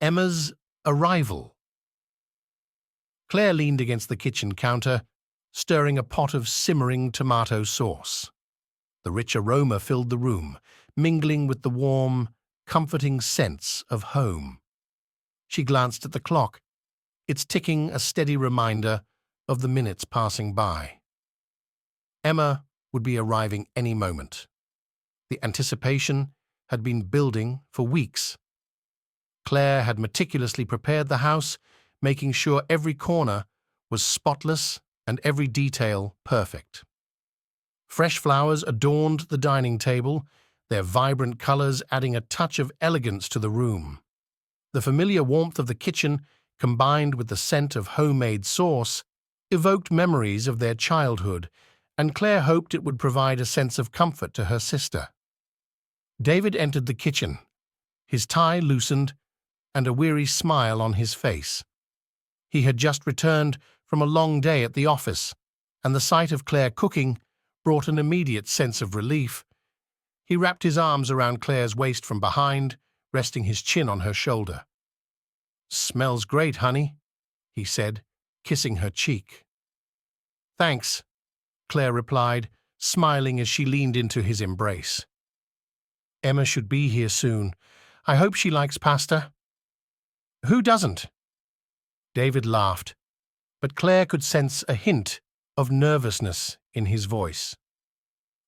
Emma's arrival. Claire leaned against the kitchen counter, stirring a pot of simmering tomato sauce. The rich aroma filled the room, mingling with the warm, comforting sense of home. She glanced at the clock, its ticking a steady reminder of the minutes passing by. Emma would be arriving any moment. The anticipation had been building for weeks. Claire had meticulously prepared the house, making sure every corner was spotless and every detail perfect. Fresh flowers adorned the dining table, their vibrant colors adding a touch of elegance to the room. The familiar warmth of the kitchen, combined with the scent of homemade sauce, evoked memories of their childhood, and Claire hoped it would provide a sense of comfort to her sister. David entered the kitchen, his tie loosened and a weary smile on his face. He had just returned from a long day at the office, and the sight of Claire cooking brought an immediate sense of relief. He wrapped his arms around Claire's waist from behind, resting his chin on her shoulder. "Smells great, honey," he said, kissing her cheek. "Thanks," Claire replied, smiling as she leaned into his embrace. "Emma should be here soon. I hope she likes pasta." "Who doesn't?" David laughed, but Claire could sense a hint of nervousness in his voice.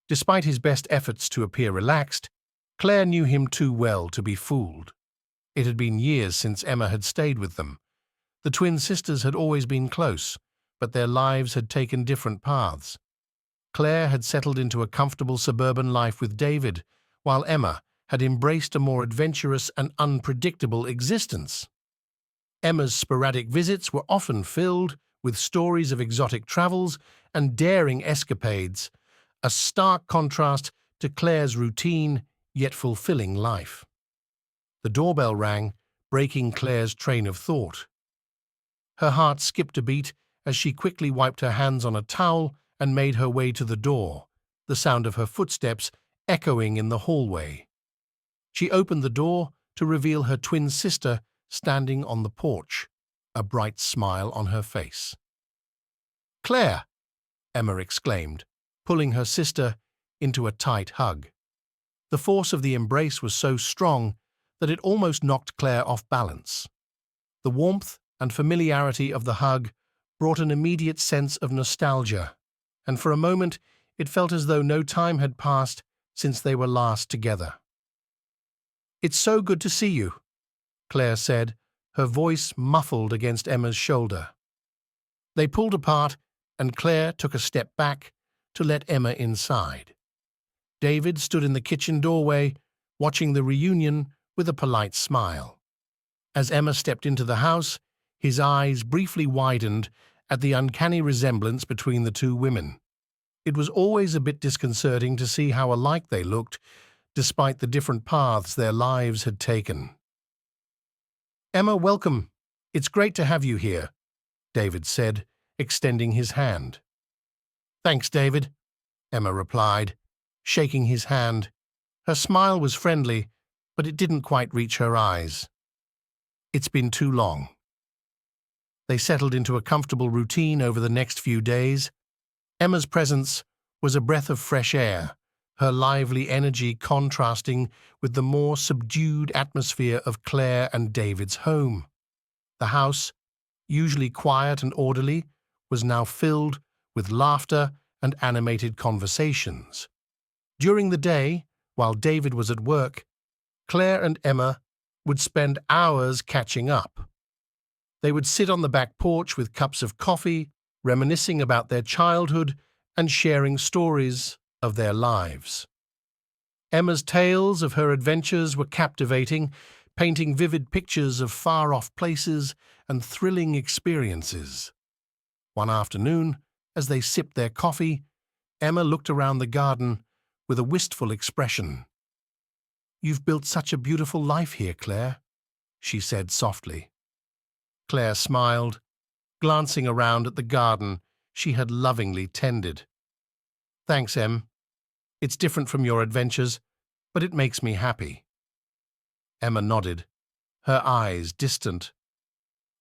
Despite his best efforts to appear relaxed, Claire knew him too well to be fooled. It had been years since Emma had stayed with them. The twin sisters had always been close, but their lives had taken different paths. Claire had settled into a comfortable suburban life with David, while Emma had embraced a more adventurous and unpredictable existence. Emma's sporadic visits were often filled with stories of exotic travels and daring escapades, a stark contrast to Claire's routine yet fulfilling life. The doorbell rang, breaking Claire's train of thought. Her heart skipped a beat as she quickly wiped her hands on a towel and made her way to the door, the sound of her footsteps echoing in the hallway. She opened the door to reveal her twin sister standing on the porch, a bright smile on her face. "Claire!" Emma exclaimed, pulling her sister into a tight hug. The force of the embrace was so strong that it almost knocked Claire off balance. The warmth and familiarity of the hug brought an immediate sense of nostalgia, and for a moment it felt as though no time had passed since they were last together. "It's so good to see you," Claire said, her voice muffled against Emma's shoulder. They pulled apart, and Claire took a step back to let Emma inside. David stood in the kitchen doorway, watching the reunion with a polite smile. As Emma stepped into the house, his eyes briefly widened at the uncanny resemblance between the two women. It was always a bit disconcerting to see how alike they looked, despite the different paths their lives had taken. "Emma, welcome. It's great to have you here," David said, extending his hand. "Thanks, David," Emma replied, shaking his hand. Her smile was friendly, but it didn't quite reach her eyes. "It's been too long." They settled into a comfortable routine over the next few days. Emma's presence was a breath of fresh air, her lively energy contrasting with the more subdued atmosphere of Claire and David's home. The house, usually quiet and orderly, was now filled with laughter and animated conversations. During the day, while David was at work, Claire and Emma would spend hours catching up. They would sit on the back porch with cups of coffee, reminiscing about their childhood and sharing stories of their lives. Emma's tales of her adventures were captivating, painting vivid pictures of far-off places and thrilling experiences. One afternoon, as they sipped their coffee, Emma looked around the garden with a wistful expression. "You've built such a beautiful life here, Claire," she said softly. Claire smiled, glancing around at the garden she had lovingly tended. "Thanks, Em. It's different from your adventures, but it makes me happy." Emma nodded, her eyes distant.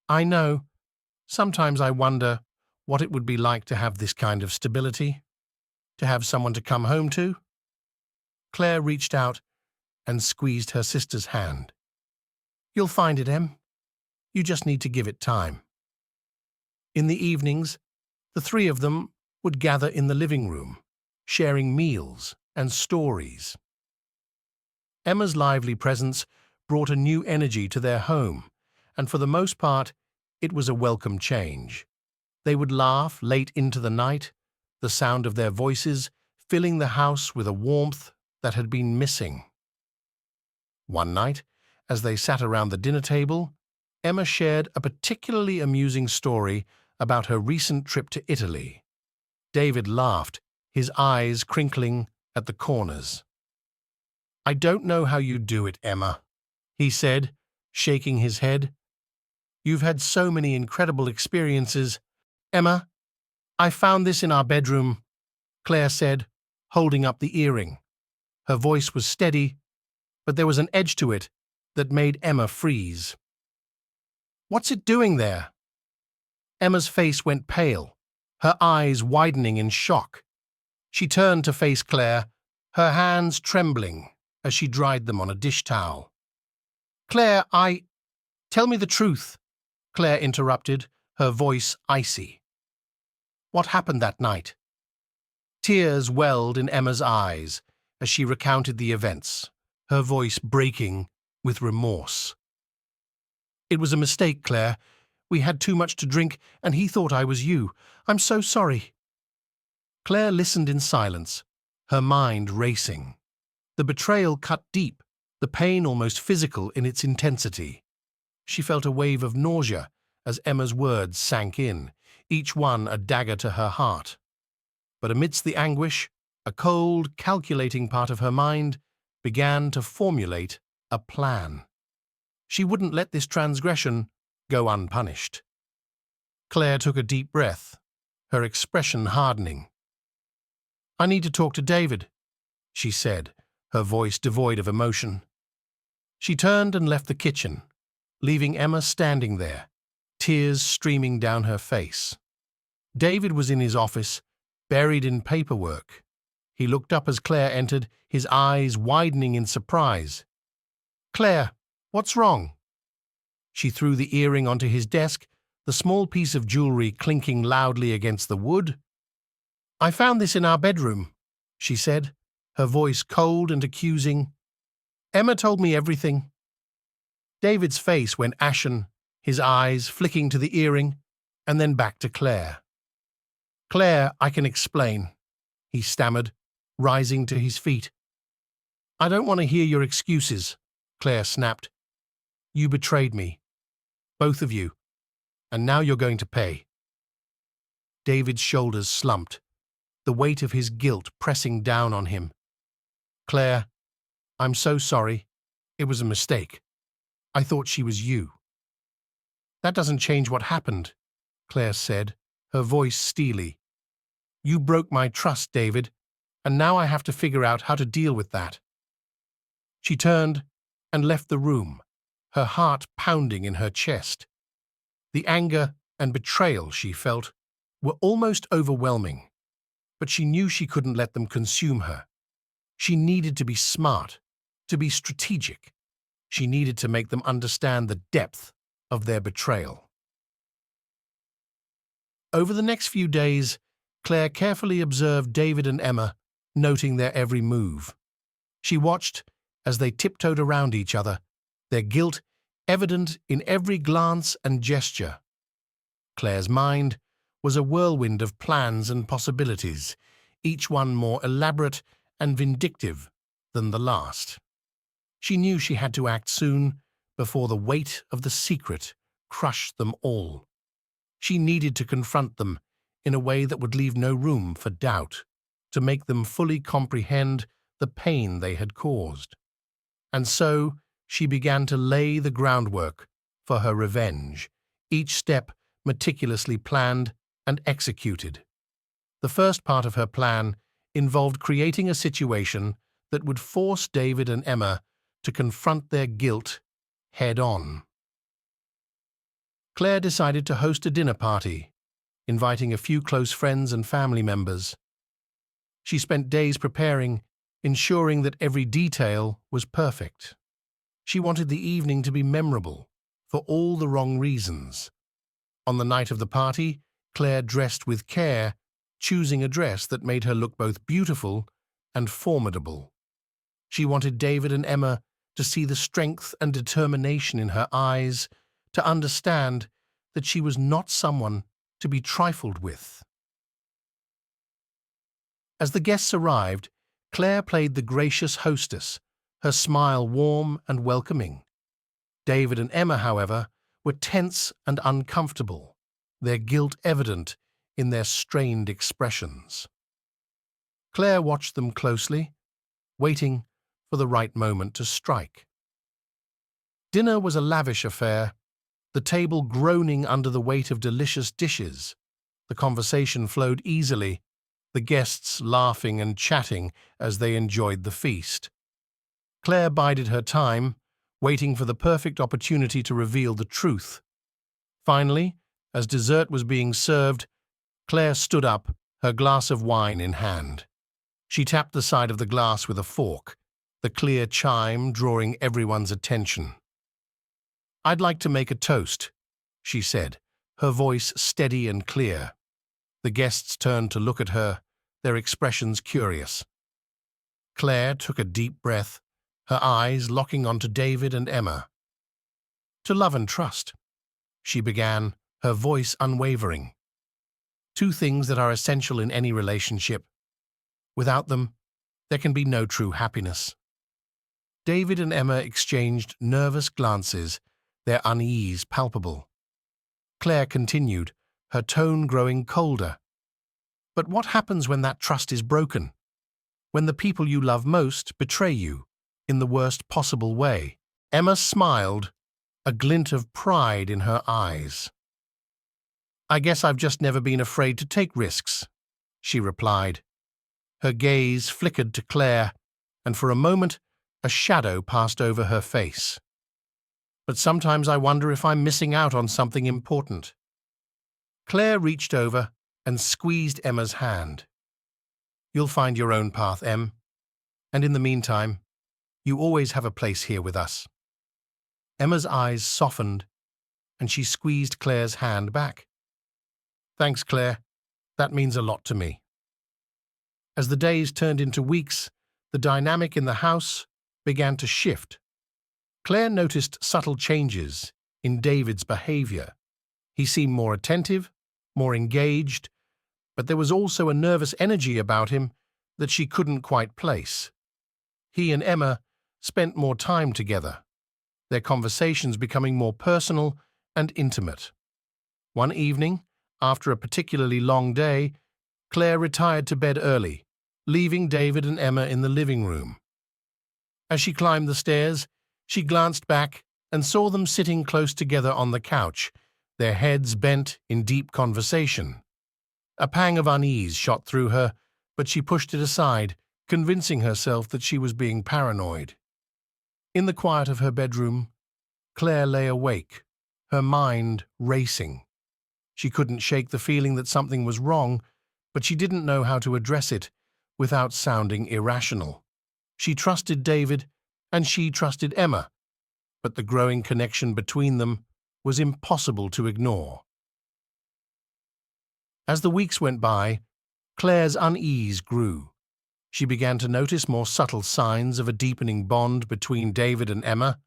"I know. Sometimes I wonder what it would be like to have this kind of stability, to have someone to come home to." Claire reached out and squeezed her sister's hand. "You'll find it, Em. You just need to give it time." In the evenings, the three of them would gather in the living room, sharing meals and stories. Emma's lively presence brought a new energy to their home, and for the most part, it was a welcome change. They would laugh late into the night, the sound of their voices filling the house with a warmth that had been missing. One night, as they sat around the dinner table, Emma shared a particularly amusing story about her recent trip to Italy. David laughed, his eyes crinkling at the corners. "I don't know how you do it, Emma," he said, shaking his head. "You've had so many incredible experiences." "Emma, I found this in our bedroom," Claire said, holding up the earring. Her voice was steady, but there was an edge to it that made Emma freeze. "What's it doing there?" Emma's face went pale, her eyes widening in shock. She turned to face Claire, her hands trembling as she dried them on a dish towel. "Claire, Tell me the truth," Claire interrupted, her voice icy. "What happened that night?" Tears welled in Emma's eyes as she recounted the events, her voice breaking with remorse. "It was a mistake, Claire. We had too much to drink, and he thought I was you. I'm so sorry." Claire listened in silence, her mind racing. The betrayal cut deep, the pain almost physical in its intensity. She felt a wave of nausea as Emma's words sank in, each one a dagger to her heart. But amidst the anguish, a cold, calculating part of her mind began to formulate a plan. She wouldn't let this transgression go unpunished. Claire took a deep breath, her expression hardening. "I need to talk to David," she said, her voice devoid of emotion. She turned and left the kitchen, leaving Emma standing there, tears streaming down her face. David was in his office, buried in paperwork. He looked up as Claire entered, his eyes widening in surprise. "Claire, what's wrong?" She threw the earring onto his desk, the small piece of jewelry clinking loudly against the wood. "I found this in our bedroom," she said, her voice cold and accusing. "Emma told me everything." David's face went ashen, his eyes flicking to the earring, and then back to Claire. "Claire, I can explain," he stammered, rising to his feet. "I don't want to hear your excuses," Claire snapped. "You betrayed me. Both of you. And now you're going to pay." David's shoulders slumped, the weight of his guilt pressing down on him. "Claire, I'm so sorry. It was a mistake. I thought she was you." "That doesn't change what happened," Claire said, her voice steely. "You broke my trust, David, and now I have to figure out how to deal with that." She turned and left the room, her heart pounding in her chest. The anger and betrayal she felt were almost overwhelming, but she knew she couldn't let them consume her. She needed to be smart, to be strategic. She needed to make them understand the depth of their betrayal. Over the next few days, Claire carefully observed David and Emma, noting their every move. She watched as they tiptoed around each other, their guilt evident in every glance and gesture. Claire's mind was a whirlwind of plans and possibilities, each one more elaborate and vindictive than the last. She knew she had to act soon before the weight of the secret crushed them all. She needed to confront them in a way that would leave no room for doubt, to make them fully comprehend the pain they had caused. And so she began to lay the groundwork for her revenge, each step meticulously planned and executed. The first part of her plan involved creating a situation that would force David and Emma to confront their guilt head-on. Claire decided to host a dinner party, inviting a few close friends and family members. She spent days preparing, ensuring that every detail was perfect. She wanted the evening to be memorable, for all the wrong reasons. On the night of the party, Claire dressed with care, choosing a dress that made her look both beautiful and formidable. She wanted David and Emma to see the strength and determination in her eyes, to understand that she was not someone to be trifled with. As the guests arrived, Claire played the gracious hostess, her smile warm and welcoming. David and Emma, however, were tense and uncomfortable, their guilt evident in their strained expressions. Claire watched them closely, waiting for the right moment to strike. Dinner was a lavish affair, the table groaning under the weight of delicious dishes. The conversation flowed easily, the guests laughing and chatting as they enjoyed the feast. Claire bided her time, waiting for the perfect opportunity to reveal the truth. Finally, as dessert was being served, Claire stood up, her glass of wine in hand. She tapped the side of the glass with a fork, the clear chime drawing everyone's attention. "I'd like to make a toast," she said, her voice steady and clear. The guests turned to look at her, their expressions curious. Claire took a deep breath, her eyes locking onto David and Emma. "To love and trust," she began, her voice unwavering. "Two things that are essential in any relationship. Without them, there can be no true happiness." David and Emma exchanged nervous glances, their unease palpable. Claire continued, her tone growing colder. "But what happens when that trust is broken? When the people you love most betray you, in the worst possible way?" Emma smiled, a glint of pride in her eyes. "I guess I've just never been afraid to take risks," she replied. Her gaze flickered to Claire, and for a moment a shadow passed over her face. "But sometimes I wonder if I'm missing out on something important." Claire reached over and squeezed Emma's hand. "You'll find your own path, Em. And in the meantime, you always have a place here with us." Emma's eyes softened, and she squeezed Claire's hand back. "Thanks, Claire. That means a lot to me." As the days turned into weeks, the dynamic in the house began to shift. Claire noticed subtle changes in David's behavior. He seemed more attentive, more engaged, but there was also a nervous energy about him that she couldn't quite place. He and Emma spent more time together, their conversations becoming more personal and intimate. One evening, after a particularly long day, Claire retired to bed early, leaving David and Emma in the living room. As she climbed the stairs, she glanced back and saw them sitting close together on the couch, their heads bent in deep conversation. A pang of unease shot through her, but she pushed it aside, convincing herself that she was being paranoid. In the quiet of her bedroom, Claire lay awake, her mind racing. She couldn't shake the feeling that something was wrong, but she didn't know how to address it without sounding irrational. She trusted David, and she trusted Emma, but the growing connection between them was impossible to ignore. As the weeks went by, Claire's unease grew. She began to notice more subtle signs of a deepening bond between David and Emma.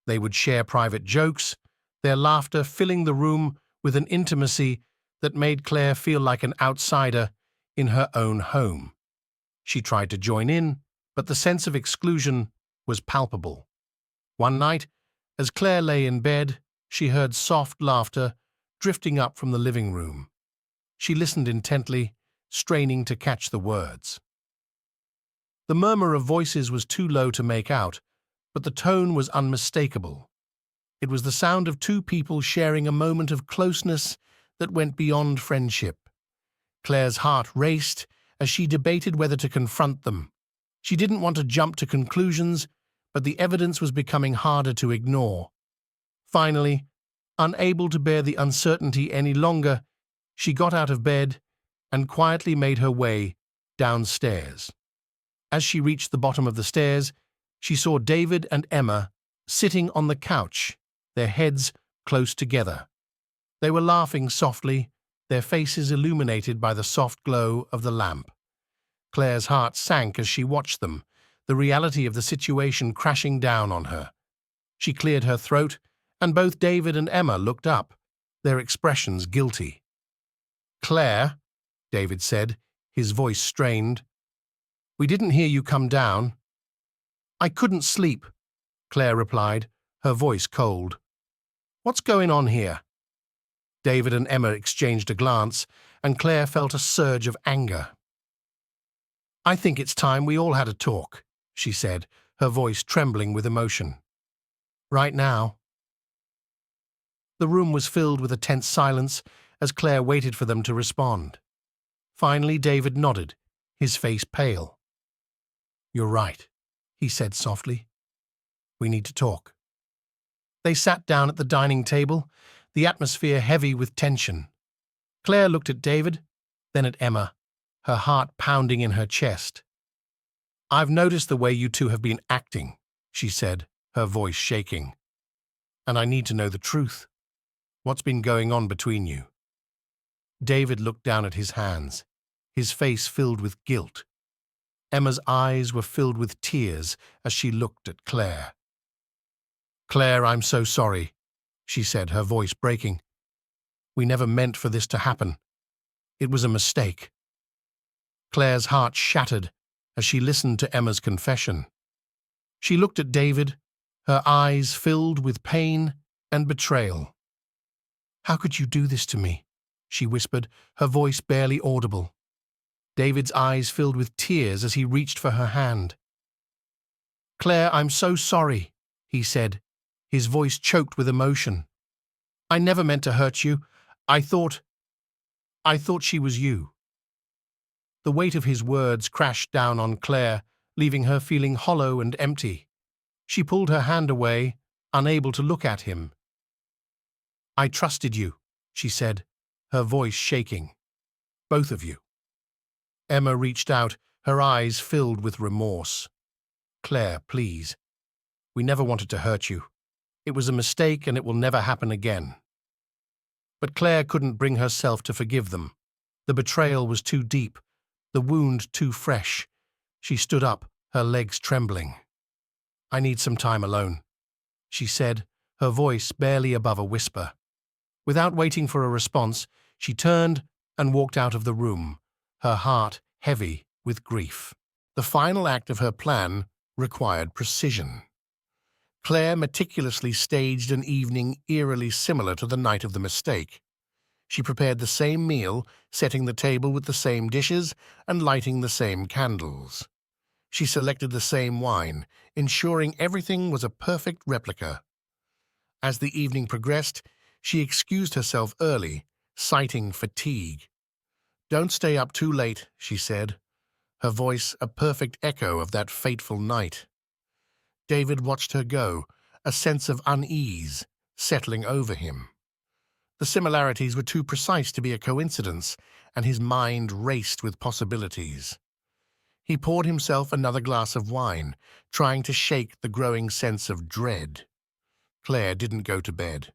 They would share private jokes, their laughter filling the room with an intimacy that made Claire feel like an outsider in her own home. She tried to join in, but the sense of exclusion was palpable. One night, as Claire lay in bed, she heard soft laughter drifting up from the living room. She listened intently, straining to catch the words. The murmur of voices was too low to make out, but the tone was unmistakable. It was the sound of two people sharing a moment of closeness that went beyond friendship. Claire's heart raced as she debated whether to confront them. She didn't want to jump to conclusions, but the evidence was becoming harder to ignore. Finally, unable to bear the uncertainty any longer, she got out of bed and quietly made her way downstairs. As she reached the bottom of the stairs, she saw David and Emma sitting on the couch, their heads close together. They were laughing softly, their faces illuminated by the soft glow of the lamp. Claire's heart sank as she watched them, the reality of the situation crashing down on her. She cleared her throat, and both David and Emma looked up, their expressions guilty. "Claire," David said, his voice strained, "we didn't hear you come down." "I couldn't sleep," Claire replied, her voice cold. "What's going on here?" David and Emma exchanged a glance, and Claire felt a surge of anger. "I think it's time we all had a talk," she said, her voice trembling with emotion. "Right now." The room was filled with a tense silence as Claire waited for them to respond. Finally, David nodded, his face pale. "You're right," he said softly. "We need to talk." They sat down at the dining table, the atmosphere heavy with tension. Claire looked at David, then at Emma, her heart pounding in her chest. "I've noticed the way you two have been acting," she said, her voice shaking. "And I need to know the truth. What's been going on between you?" David looked down at his hands, his face filled with guilt. Emma's eyes were filled with tears as she looked at Claire. "Claire, I'm so sorry," she said, her voice breaking. "We never meant for this to happen. It was a mistake." Claire's heart shattered as she listened to Emma's confession. She looked at David, her eyes filled with pain and betrayal. "How could you do this to me?" she whispered, her voice barely audible. David's eyes filled with tears as he reached for her hand. "Claire, I'm so sorry," he said, his voice choked with emotion. "I never meant to hurt you. I thought she was you." The weight of his words crashed down on Claire, leaving her feeling hollow and empty. She pulled her hand away, unable to look at him. "I trusted you," she said, her voice shaking. "Both of you." Emma reached out, her eyes filled with remorse. "Claire, please. We never wanted to hurt you. It was a mistake and it will never happen again." But Claire couldn't bring herself to forgive them. The betrayal was too deep, the wound too fresh. She stood up, her legs trembling. "I need some time alone," she said, her voice barely above a whisper. Without waiting for a response, she turned and walked out of the room, her heart heavy with grief. The final act of her plan required precision. Claire meticulously staged an evening eerily similar to the night of the mistake. She prepared the same meal, setting the table with the same dishes and lighting the same candles. She selected the same wine, ensuring everything was a perfect replica. As the evening progressed, she excused herself early, citing fatigue. "Don't stay up too late," she said, her voice a perfect echo of that fateful night. David watched her go, a sense of unease settling over him. The similarities were too precise to be a coincidence, and his mind raced with possibilities. He poured himself another glass of wine, trying to shake the growing sense of dread. Claire didn't go to bed.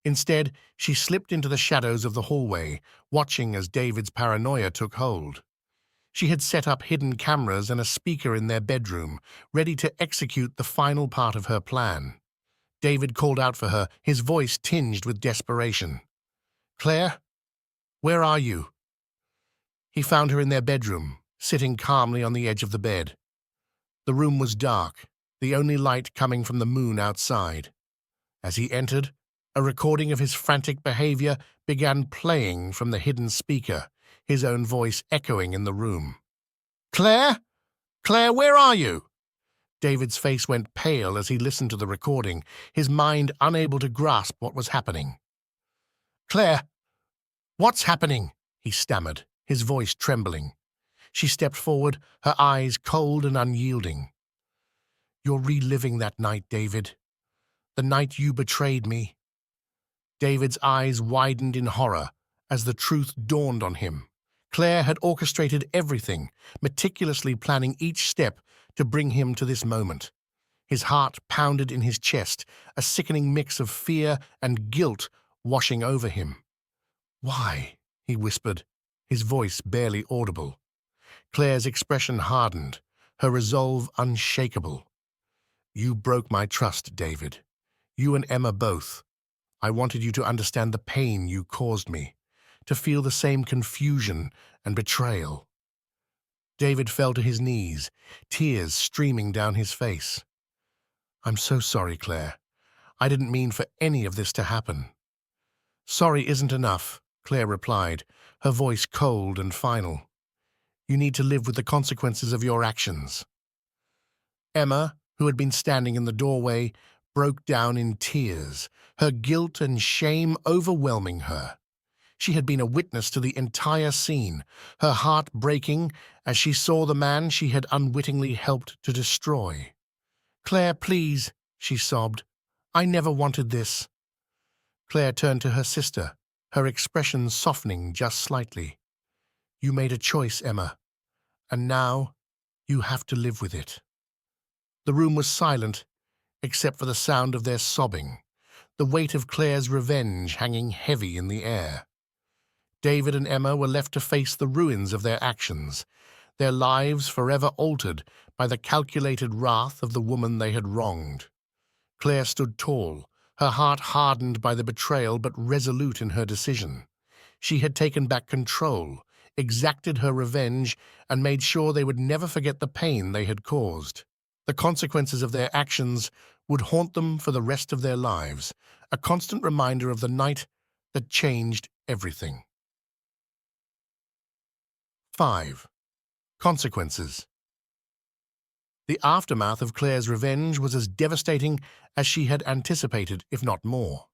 Instead, she slipped into the shadows of the hallway, watching as David's paranoia took hold. She had set up hidden cameras and a speaker in their bedroom, ready to execute the final part of her plan. David called out for her, his voice tinged with desperation. "Claire, where are you?" He found her in their bedroom, sitting calmly on the edge of the bed. The room was dark, the only light coming from the moon outside. As he entered, a recording of his frantic behavior began playing from the hidden speaker, his own voice echoing in the room. "Claire? Claire, where are you?" David's face went pale as he listened to the recording, his mind unable to grasp what was happening. "Claire, what's happening?" he stammered, his voice trembling. She stepped forward, her eyes cold and unyielding. "You're reliving that night, David. The night you betrayed me." David's eyes widened in horror as the truth dawned on him. Claire had orchestrated everything, meticulously planning each step to bring him to this moment. His heart pounded in his chest, a sickening mix of fear and guilt washing over him. "Why?" he whispered, his voice barely audible. Claire's expression hardened, her resolve unshakable. "You broke my trust, David. You and Emma both. I wanted you to understand the pain you caused me, to feel the same confusion and betrayal." David fell to his knees, tears streaming down his face. "I'm so sorry, Claire. I didn't mean for any of this to happen." "Sorry isn't enough," Claire replied, her voice cold and final. "You need to live with the consequences of your actions." Emma, who had been standing in the doorway, broke down in tears, her guilt and shame overwhelming her. She had been a witness to the entire scene, her heart breaking as she saw the man she had unwittingly helped to destroy. "Claire, please," she sobbed. "I never wanted this." Claire turned to her sister, her expression softening just slightly. "You made a choice, Emma, and now you have to live with it." The room was silent, except for the sound of their sobbing, the weight of Claire's revenge hanging heavy in the air. David and Emma were left to face the ruins of their actions, their lives forever altered by the calculated wrath of the woman they had wronged. Claire stood tall, her heart hardened by the betrayal but resolute in her decision. She had taken back control, exacted her revenge, and made sure they would never forget the pain they had caused. The consequences of their actions would haunt them for the rest of their lives, a constant reminder of the night that changed everything. 5. Consequences. The aftermath of Claire's revenge was as devastating as she had anticipated, if not more.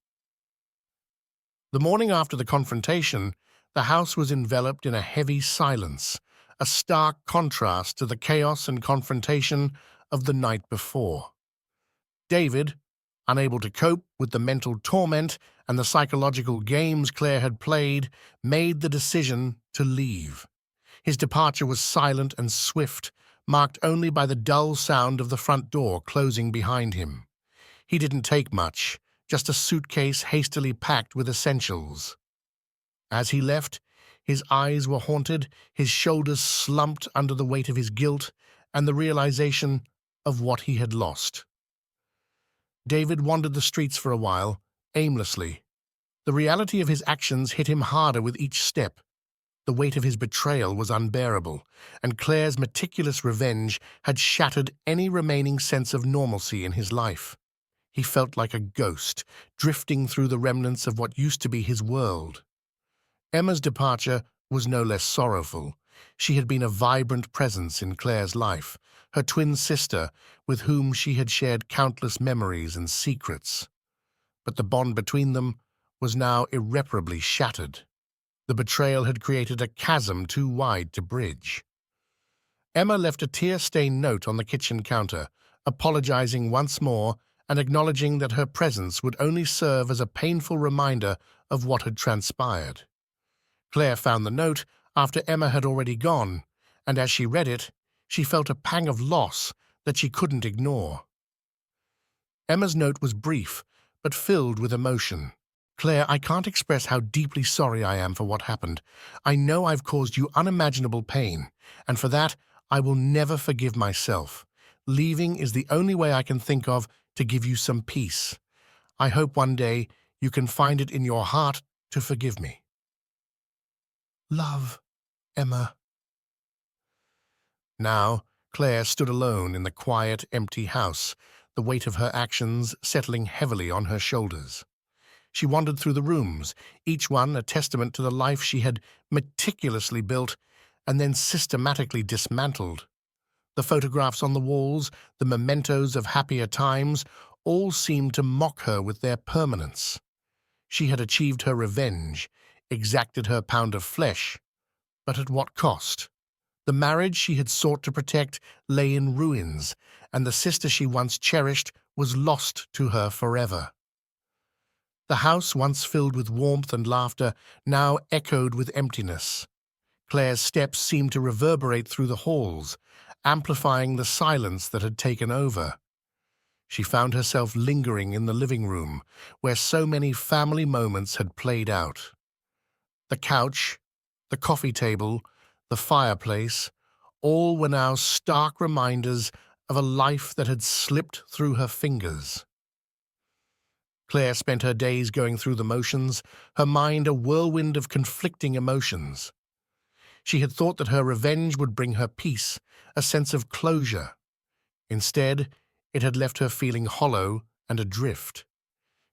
The morning after the confrontation, the house was enveloped in a heavy silence, a stark contrast to the chaos and confrontation of the night before. David, unable to cope with the mental torment and the psychological games Claire had played, made the decision to leave. His departure was silent and swift, marked only by the dull sound of the front door closing behind him. He didn't take much, just a suitcase hastily packed with essentials. As he left, his eyes were haunted, his shoulders slumped under the weight of his guilt and the realization of what he had lost. David wandered the streets for a while, aimlessly. The reality of his actions hit him harder with each step. The weight of his betrayal was unbearable, and Claire's meticulous revenge had shattered any remaining sense of normalcy in his life. He felt like a ghost, drifting through the remnants of what used to be his world. Emma's departure was no less sorrowful. She had been a vibrant presence in Claire's life, her twin sister, with whom she had shared countless memories and secrets. But the bond between them was now irreparably shattered. The betrayal had created a chasm too wide to bridge. Emma left a tear-stained note on the kitchen counter, apologizing once more and acknowledging that her presence would only serve as a painful reminder of what had transpired. Claire found the note after Emma had already gone, and as she read it, she felt a pang of loss that she couldn't ignore. Emma's note was brief, but filled with emotion. "Claire, I can't express how deeply sorry I am for what happened. I know I've caused you unimaginable pain, and for that, I will never forgive myself. Leaving is the only way I can think of to give you some peace. I hope one day you can find it in your heart to forgive me. Love, Emma." Now, Claire stood alone in the quiet, empty house, the weight of her actions settling heavily on her shoulders. She wandered through the rooms, each one a testament to the life she had meticulously built and then systematically dismantled. The photographs on the walls, the mementos of happier times, all seemed to mock her with their permanence. She had achieved her revenge, exacted her pound of flesh, but at what cost? The marriage she had sought to protect lay in ruins, and the sister she once cherished was lost to her forever. The house, once filled with warmth and laughter, now echoed with emptiness. Claire's steps seemed to reverberate through the halls, amplifying the silence that had taken over. She found herself lingering in the living room, where so many family moments had played out. The couch, the coffee table, the fireplace, all were now stark reminders of a life that had slipped through her fingers. Claire spent her days going through the motions, her mind a whirlwind of conflicting emotions. She had thought that her revenge would bring her peace, a sense of closure. Instead, it had left her feeling hollow and adrift.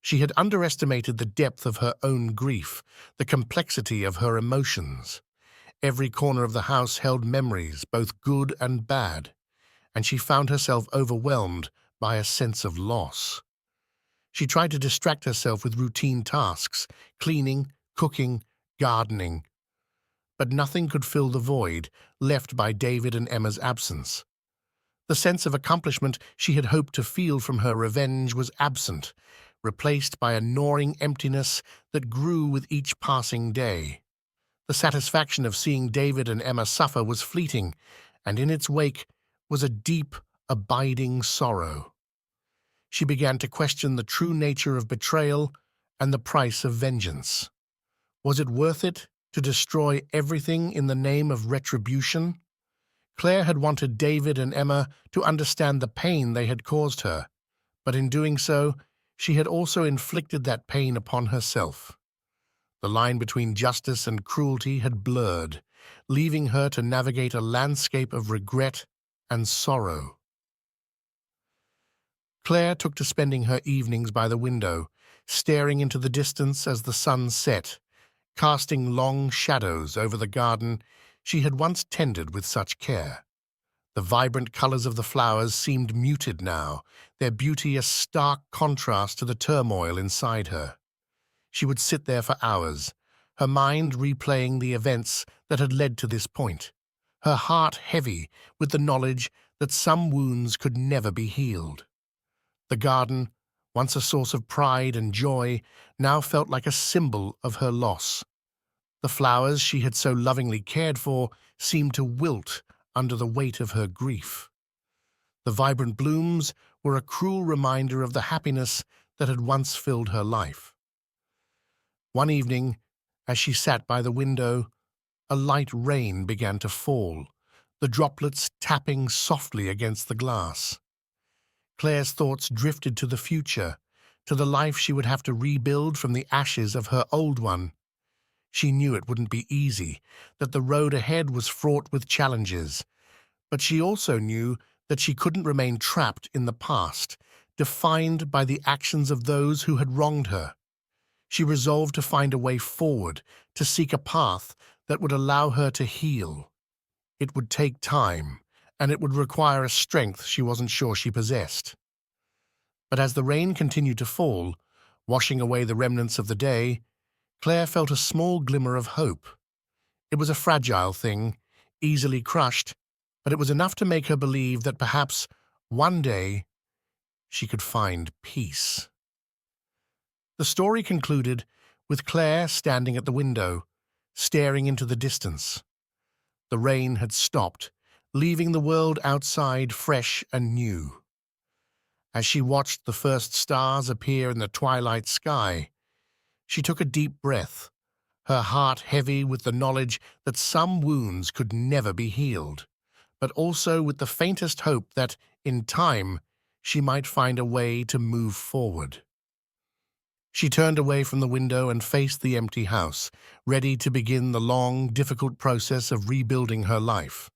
She had underestimated the depth of her own grief, the complexity of her emotions. Every corner of the house held memories, both good and bad, and she found herself overwhelmed by a sense of loss. She tried to distract herself with routine tasks, cleaning, cooking, gardening. But nothing could fill the void left by David and Emma's absence. The sense of accomplishment she had hoped to feel from her revenge was absent, replaced by a gnawing emptiness that grew with each passing day. The satisfaction of seeing David and Emma suffer was fleeting, and in its wake was a deep, abiding sorrow. She began to question the true nature of betrayal and the price of vengeance. Was it worth it to destroy everything in the name of retribution? Claire had wanted David and Emma to understand the pain they had caused her, but in doing so, she had also inflicted that pain upon herself. The line between justice and cruelty had blurred, leaving her to navigate a landscape of regret and sorrow. Claire took to spending her evenings by the window, staring into the distance as the sun set, casting long shadows over the garden she had once tended with such care. The vibrant colors of the flowers seemed muted now, their beauty a stark contrast to the turmoil inside her. She would sit there for hours, her mind replaying the events that had led to this point, her heart heavy with the knowledge that some wounds could never be healed. The garden, once a source of pride and joy, now felt like a symbol of her loss. The flowers she had so lovingly cared for seemed to wilt under the weight of her grief. The vibrant blooms were a cruel reminder of the happiness that had once filled her life. One evening, as she sat by the window, a light rain began to fall, the droplets tapping softly against the glass. Claire's thoughts drifted to the future, to the life she would have to rebuild from the ashes of her old one. She knew it wouldn't be easy, that the road ahead was fraught with challenges, but she also knew that she couldn't remain trapped in the past, defined by the actions of those who had wronged her. She resolved to find a way forward, to seek a path that would allow her to heal. It would take time, and it would require a strength she wasn't sure she possessed. But as the rain continued to fall, washing away the remnants of the day, Claire felt a small glimmer of hope. It was a fragile thing, easily crushed, but it was enough to make her believe that perhaps one day she could find peace. The story concluded with Claire standing at the window, staring into the distance. The rain had stopped, leaving the world outside fresh and new. As she watched the first stars appear in the twilight sky, she took a deep breath, her heart heavy with the knowledge that some wounds could never be healed, but also with the faintest hope that, in time, she might find a way to move forward. She turned away from the window and faced the empty house, ready to begin the long, difficult process of rebuilding her life.